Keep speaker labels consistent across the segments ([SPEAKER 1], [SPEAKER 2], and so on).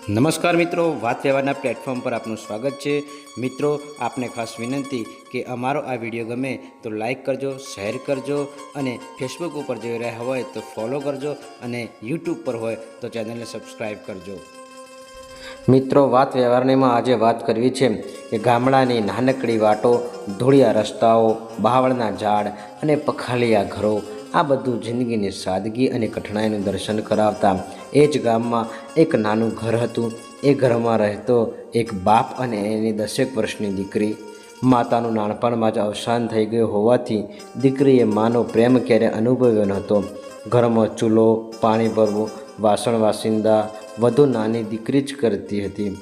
[SPEAKER 1] નમસ્કાર મિત્રો, વાત વ્યવહારના પ્લેટફોર્મ પર આપનું સ્વાગત છે। મિત્રો, આપને ખાસ વિનંતી કે અમારો આ વિડીયો ગમે તો લાઈક કરજો, શેર કરજો અને ફેસબુક ઉપર જોઈ રહ્યા હોય તો ફોલો કરજો અને યુટ્યુબ પર હોય તો ચેનલને સબસ્ક્રાઈબ કરજો। મિત્રો, વાત વ્યવહારનીમાં આજે વાત કરવી છે કે ગામડાની નાનકડી વાટો, ધૂળિયા રસ્તાઓ, બાવળના ઝાડ અને પખાલિયા ઘરો, આ બધું જિંદગીની સાદગી અને કઠણાઈનું દર્શન કરાવતા એ જ ગામમાં એક નાનું ઘર હતું। એ ઘરમાં રહેતો એક બાપ અને એની 10 વર્ષની દીકરી। માતાનું નાનપણમાં જ અવસાન થઈ ગયું હોવાથી દીકરીએ માનો પ્રેમ ક્યારે અનુભવ્યો નહોતો। ઘરમાં ચૂલો, પાણી ભરવું, વાસણ વાસિંદા વધુ નાની દીકરી જ કરતી હતી।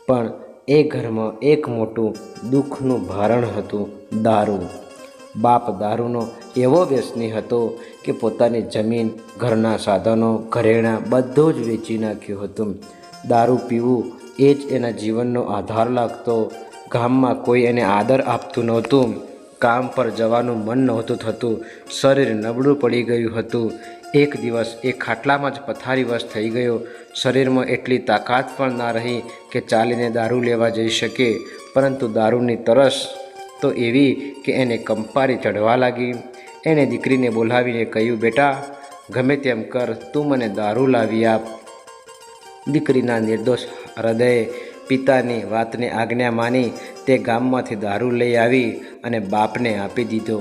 [SPEAKER 1] પણ એ ઘરમાં એક મોટું દુઃખનું ભારણ હતું, દારૂ। બાપ દારૂનો એવો વ્યસની હતો કે પોતાની જમીન, ઘરના સાધનો, ઘરેણાં બધું જ વેચી નાખ્યું હતું। દારૂ પીવું એ જ એના જીવનનો આધાર લાગતો। ગામમાં કોઈ એને આદર આપતું નહોતું, કામ પર જવાનું મન નહોતું થતું, શરીર નબળું પડી ગયું હતું। એક દિવસ એ ખાટલામાં જ પથારીવશ થઈ ગયો। શરીરમાં એટલી તાકાત પણ ના રહી કે ચાલીને દારૂ લેવા જઈ શકે, પરંતુ દારૂની તરસ તો એવી કે એને કંપારી ચઢવા લાગી। એણે દીકરીને બોલાવીને કહ્યું, બેટા, ગમે તેમ કર, તું મને દારૂ લાવી આપ। દીકરીના નિર્દોષ હૃદયે પિતાની વાતને આજ્ઞા માની તે ગામમાંથી દારૂ લઈ આવી અને બાપને આપી દીધો।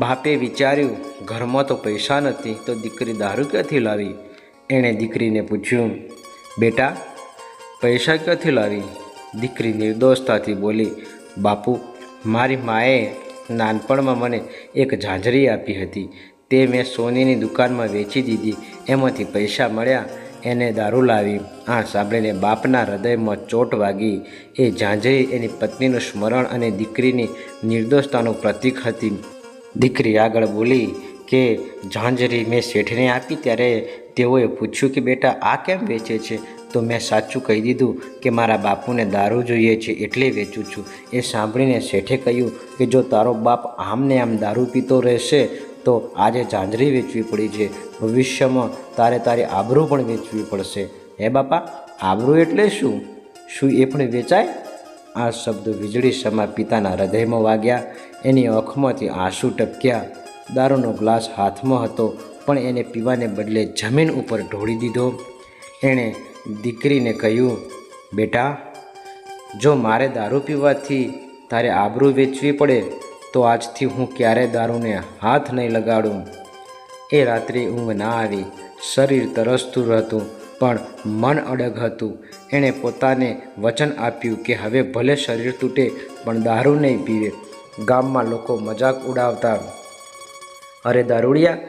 [SPEAKER 1] બાપે વિચાર્યું, ઘરમાં તો પૈસા નથી તો દીકરી દારૂ ક્યાંથી લાવી? એણે દીકરીને પૂછ્યું, બેટા, પૈસા ક્યાંથી લાવી? દીકરી નિર્દોષતાથી બોલી, બાપુ, મારી માએ નાનપણમાં મને એક ઝાંઝરી આપી હતી, તે મેં સોનીની દુકાનમાં વેચી દીધી, એમાંથી પૈસા મળ્યા, એને દારૂ લાવી। આ સાંભળીને બાપના હૃદયમાં ચોટ વાગી। એ ઝાંઝરી એની પત્નીનું સ્મરણ અને દીકરીની નિર્દોષતાનું પ્રતીક હતી। દીકરી આગળ બોલી કે ઝાંઝરી મેં શેઠને આપી ત્યારે તેઓએ પૂછ્યું કે બેટા, આ કેમ વેચે છે? તો મેં સાચું કહી દીધું કે મારા બાપુને દારૂ જોઈએ છે એટલે વેચું છું। એ સાંભળીને શેઠે કહ્યું કે જો તારો બાપ આમને આમ દારૂ પીતો રહેશે તો આજે ઝાંઝરી વેચવી પડી છે, ભવિષ્યમાં તારે તારી આબરૂ પણ વેચવી પડશે। હે બાપા, આબરૂ એટલે શું? શું એ પણ વેચાય? આ શબ્દો વીજળી સમા પિતાના હૃદયમાં વાગ્યા। એની આંખમાંથી આંસુ ટપક્યા। દારૂનો ગ્લાસ હાથમાં હતો પણ એને પીવાને બદલે જમીન ઉપર ઢોળી દીધો। એણે દીકરીને કહ્યું, બેટા, જો મારે દારૂ પીવાથી તારે આબરૂ વેચવી પડે તો આજથી હું ક્યારેય દારૂને હાથ નહીં લગાડું। એ રાત્રે ઊંઘ ના આવી। શરીર તરસતું હતું પણ મન અડગ હતું। એણે પોતાને વચન આપ્યું કે હવે ભલે શરીર તૂટે પણ દારૂ નહીં પીવે। ગામમાં લોકો મજાક ઉડાવતા, અરે દારૂડિયા,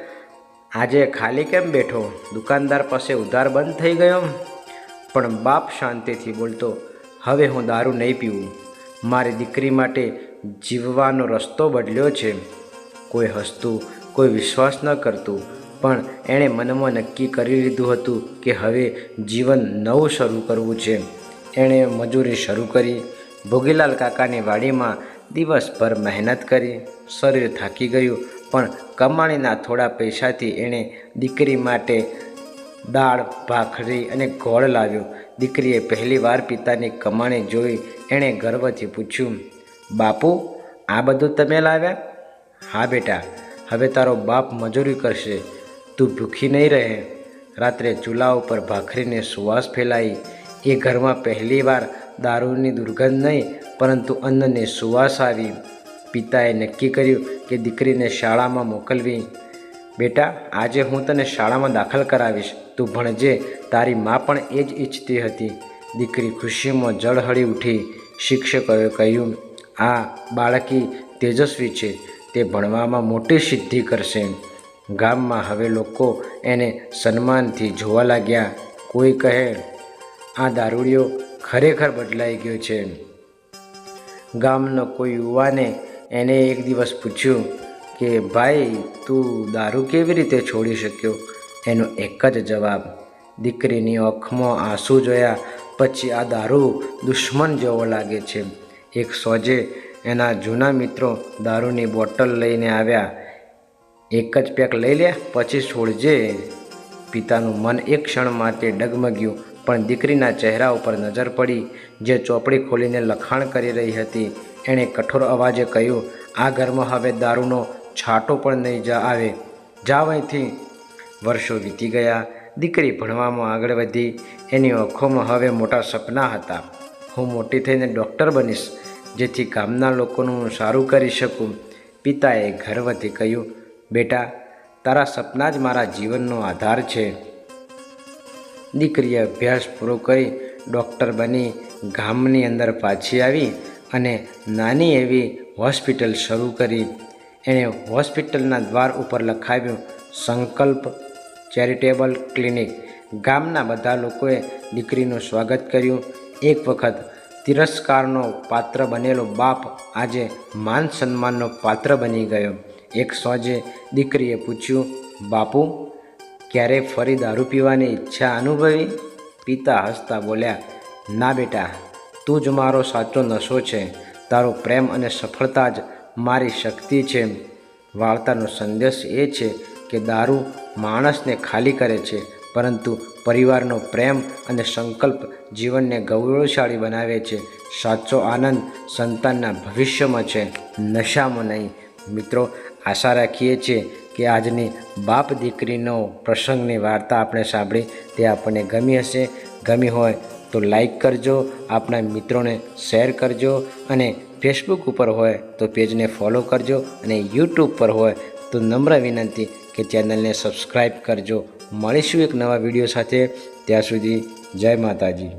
[SPEAKER 1] આજે ખાલી કેમ બેઠો? દુકાનદાર પાસે ઉધાર બંધ થઈ ગયો? પણ બાપ શાંતિથી બોલતો, હવે હું દારૂ નહીં પીવું, મારી દીકરી માટે જીવવાનો રસ્તો બદલ્યો છે। કોઈ હસતું, કોઈ વિશ્વાસ ન કરતું, પણ એણે મનમાં નક્કી કરી લીધું હતું કે હવે જીવન નવું શરૂ કરવું છે। એણે મજૂરી શરૂ કરી। ભોગીલાલ કાકાની વાડીમાં દિવસભર મહેનત કરી। શરીર થાકી ગયું પણ કમાણીના થોડા પૈસાથી એણે દીકરી માટે દાળ, ભાખરી અને ગોળ લાવ્યો। દીકરીએ પહેલીવાર પિતાની કમાણી જોઈ। એણે ગર્વથી પૂછ્યું, બાપુ, આ બધું તમે લાવ્યા? હા બેટા, હવે તારો બાપ મજૂરી કરશે, તું ભૂખી નહીં રહે। રાત્રે ચૂલા ઉપર ભાખરીને સુવાસ ફેલાઈ। એ ઘરમાં પહેલીવાર દારૂની દુર્ગંધ નહીં પરંતુ અન્નની સુવાસ આવી। પિતાએ નક્કી કર્યું કે દીકરીને શાળામાં મોકલવી। બેટા, આજે હું તને શાળામાં દાખલ કરાવીશ, તું ભણજે, તારી મા પણ એ જ ઈચ્છતી હતી। દીકરી ખુશીમાં ઝળહળી ઉઠી। શિક્ષકોએ કહ્યું, આ બાળકી તેજસ્વી છે, તે ભણવામાં મોટી સિદ્ધિ કરશે। ગામમાં હવે લોકો એને સન્માનથી જોવા લાગ્યા। કોઈ કહે, આ દારૂડિયો ખરેખર બદલાઈ ગયો છે। ગામનો કોઈ યુવાને એને એક દિવસ પૂછ્યું કે ભાઈ, તું દારૂ કેવી રીતે છોડી શક્યો? એનો એક જ જવાબ, દીકરીની આંખમાં આંસુ જોયા પછી આ દારૂ દુશ્મન જેવો લાગે છે। એક સોજે એના જૂના મિત્રો દારૂની બોટલ લઈને આવ્યા। એક જ પેક લઈ લે, પછી છોડજે। પિતાનું મન એક ક્ષણ માટે ડગમગ્યું પણ દીકરીના ચહેરા ઉપર નજર પડી, જે ચોપડી ખોલીને લખાણ કરી રહી હતી. એણે કઠોર અવાજે કહ્યું, આ ઘરમાં હવે દારૂનો છાંટો પણ નહીં આવે. જાવ અહીંથી. વર્ષો વીતી ગયા. દીકરી ભણવામાં આગળ વધી. એની આંખોમાં હવે મોટા સપના હતા. હું મોટી થઈને ડૉક્ટર બનીશ, જેથી ગામના લોકોનું હું સારું કરી શકું. પિતાએ ગર્વથી કહ્યું, બેટા, તારા સપના જ મારા જીવનનો આધાર છે. દીકરીએ અભ્યાસ પૂરો કરી ડૉક્ટર બની ગામની અંદર પાછી આવી અને નાની એવી હોસ્પિટલ શરૂ કરી. એણે હોસ્પિટલના દ્વાર ઉપર લખાવ્યું, સંકલ્પ ચેરિટેબલ ક્લિનિક. ગામના બધા લોકોએ દીકરીનું સ્વાગત કર્યું. એક વખત તિરસ્કારનો પાત્ર બનેલો બાપ આજે માન સન્માનનો પાત્ર બની ગયો. એક સોજે દીકરીએ પૂછ્યું, બાપુ, ક્યારે ફરી દારૂ પીવાની ઈચ્છા અનુભવી? પિતા હસતા બોલ્યા, ના બેટા, તું જ મારો સાચો નશો છે. તારો પ્રેમ અને સફળતા જ મારી શક્તિ છે. વાર્તાનો સંદેશ એ છે કે દારૂ માણસને ખાલી કરે છે, પરંતુ પરિવારનો પ્રેમ અને સંકલ્પ જીવનને ગૌરવશાળી બનાવે છે. સાચો આનંદ સંતાનના ભવિષ્યમાં છે, નશામાં નહીં. મિત્રો, આશા રાખીએ છીએ કે આજની બાપ દીકરીનો પ્રસંગની વાર્તા આપણે સાંભળી તે આપણને ગમી હશે. ગમી હોય તો લાઈક કરજો, આપણા મિત્રોને શેર કરજો, અને ફેસબુક ઉપર હોય તો પેજને ફોલો કરજો, અને યુટ્યુબ પર હોય તો નમ્ર વિનંતી કે ચેનલને સબસ્ક્રાઈબ કરજો. મળીશું એક નવા વિડીયો સાથે. ત્યાં સુધી જય માતાજી.